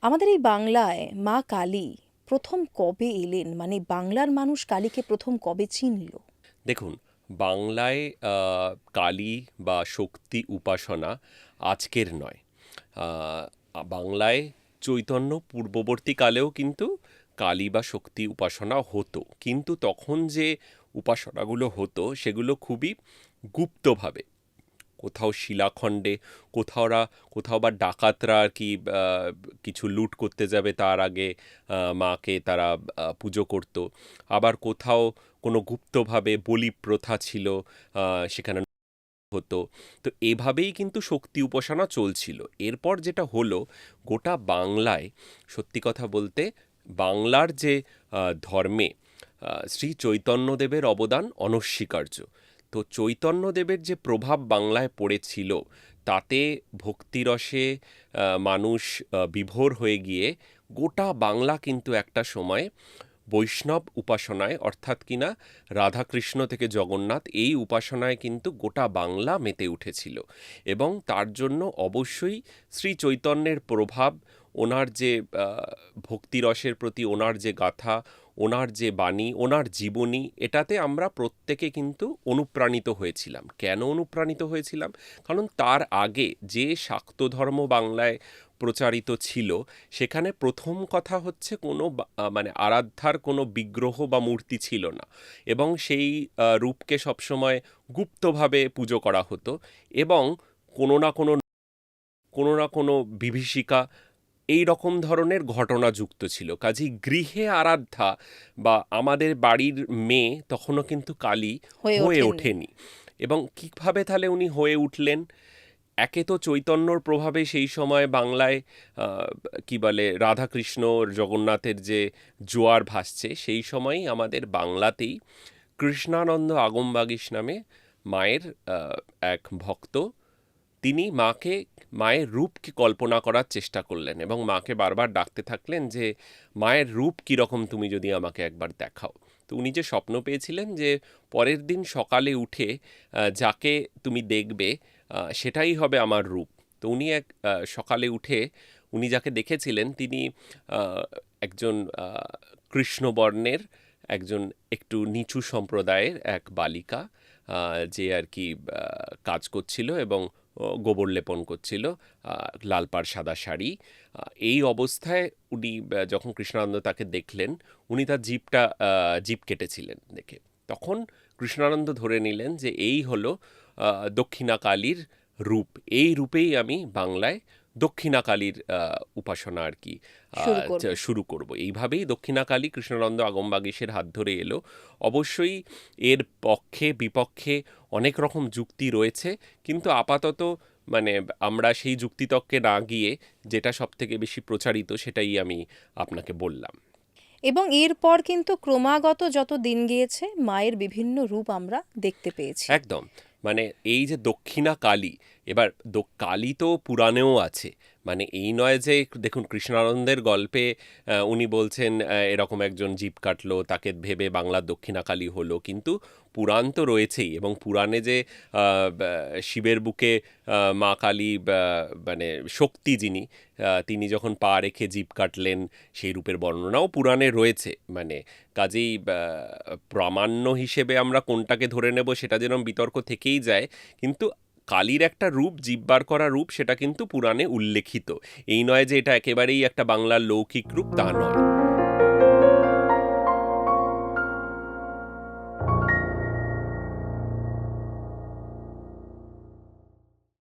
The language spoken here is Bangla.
আমাদের এই বাংলায় মা কালী প্রথম কবে এলেন, মানে বাংলার মানুষ কালীকে প্রথম কবে চিনল? দেখুন, বাংলায় কালী বা শক্তি উপাসনা আজকের নয়। আহ, বাংলায় চৈতন্য পূর্ববর্তীকালেও কিন্তু কালী বা শক্তি উপাসনা হতো, কিন্তু তখন যে উপাসনাগুলো হতো সেগুলো খুবই গুপ্তভাবে, কোথাও শিলাখণ্ডে, কোথাও বা ডাকাতরা আর কি কিছু লুট করতে যাবে তার আগে মাকে তারা পুজো করত। আবার কোথাও কোনো গুপ্তভাবে বলি প্রথা ছিল, সেখানে হতো। তো এভাবেই কিন্তু শক্তি উপাসনা চলছিল। এরপর যেটা হলো, গোটা বাংলায় সত্যি কথা বলতে বাংলার যে ধর্মে শ্রী চৈতন্যদেবের অবদান অনস্বীকার্য। তো চৈতন্যদেবের যে প্রভাব বাংলায় পড়েছিল, তাতে ভক্তিরসে মানুষ বিভোর হয়ে গিয়ে গোটা বাংলা কিন্তু একটা সময় বৈষ্ণব উপাসনায়, অর্থাৎ কিনা রাধাকৃষ্ণ থেকে জগন্নাথ, এই উপাসনায় কিন্তু গোটা বাংলা মেতে উঠেছিল। এবং তার জন্য অবশ্যই শ্রী চৈতন্যের প্রভাব, ওনার যে ভক্তিরসের প্রতি ওনার যে গাথা, ওনার যে বাণী, ওনার জীবনী, এটাতে আমরা প্রত্যেকে কিন্তু অনুপ্রাণিত হয়েছিলাম। কেন অনুপ্রাণিত হয়েছিলাম? কারণ তার আগে যে শাক্ত ধর্ম বাংলায় প্রচারিত ছিল, সেখানে প্রথম কথা হচ্ছে কোনো মানে আরাধ্যার কোনো বিগ্রহ বা মূর্তি ছিল না, এবং সেই রূপকে সবসময় গুপ্তভাবে পুজো করা হতো। এবং কোনো না কোনো কোনো না কোনো বিভীষিকা, এই রকম ধরনের ঘটনা যুক্ত ছিল। কাজেই গৃহে আরাধ্যা বা আমাদের বাড়ির মেয়ে তখনও কিন্তু কালী হয়ে হয়ে ওঠেননি। ওঠেনি। এবং কীভাবে তাহলে উনি হয়ে উঠলেন? একে তো চৈতন্যর প্রভাবে সেই সময় বাংলায় কি বলে, রাধাকৃষ্ণ জগন্নাথের যে জোয়ার ভাসছে, সেই সময়ই আমাদের বাংলাতেই কৃষ্ণানন্দ আগমবাগীশ নামে মায়ের এক ভক্ত, তিনি মায়ের রূপকে কল্পনা করার চেষ্টা করলেন এবং মাকে বারবার ডাকতে থাকলেন যে মায়ের রূপ কীরকম, তুমি যদি আমাকে একবার দেখাও। তো উনি যে স্বপ্ন পেয়েছিলেন যে পরের দিন সকালে উঠে যাকে তুমি দেখবে সেটাই হবে আমার রূপ। তো উনি সকালে উঠে উনি যাকে দেখেছিলেন, তিনি আহ, একজন কৃষ্ণবর্ণের, একজন একটু নিচু সম্প্রদায়ের এক বালিকা, যে আর কি কাজ করছিল এবং গোবর লেপন করছিল, লাল পাড় সাদা শাড়ি। এই অবস্থায় উনি যখন কৃষ্ণানন্দ তাকে দেখলেন, উনি তার জিভ কেটেছিলেন দেখে। তখন কৃষ্ণানন্দ ধরে নিলেন যে এই হলো দক্ষিণা কালীর রূপ। এই রূপেই আমি বাংলায় দক্ষিণা কালীর উপাসনা আর কি শুরু করব। শুরু করব। এইভাবেই দক্ষিণা কালী কৃষ্ণানন্দ আগমবাগীশের হাত ধরে এলো। অবশ্যই এর পক্ষে বিপক্ষে অনেক রকম যুক্তি রয়েছে, কিন্তু আপাতত মানে আমরা সেই যুক্তিতক্কে না গিয়ে যেটা সবথেকে বেশি প্রচারিত সেটাই আমি আপনাকে বললাম। এবং এরপর কিন্তু ক্রমাগত যত দিন গিয়েছে মায়ের বিভিন্ন রূপ আমরা দেখতে পেয়েছি। একদম। মানে এই যে দক্ষিণা কালী, এবার কালী তো পুরাণেও আছে। মানে এই নয় যে, দেখুন কৃষ্ণানন্দের গল্পে উনি বলছেন এরকম একজন জীব কাটলো, তাকে ভেবে বাংলার দক্ষিণা কালী হলো, কিন্তু পুরাণ তো রয়েছেই। এবং পুরাণে যে শিবের বুকে মা কালী মানে শক্তি যিনি, তিনি যখন পা রেখে জীব কাটলেন, সেই রূপের বর্ণনাও পুরাণে রয়েছে। মানে কাজেই প্রামাণ্য হিসেবে আমরা কোনটাকে ধরে নেব সেটা যেরকম বিতর্ক থেকেই যায়, কিন্তু কালীর একটা রূপ, জিব্বার করা রূপ, সেটা কিন্তু পুরাণে উল্লেখিত। এই নয় যে এটা একেবারেই একটা বাংলার লৌকিক রূপ, তা নয়।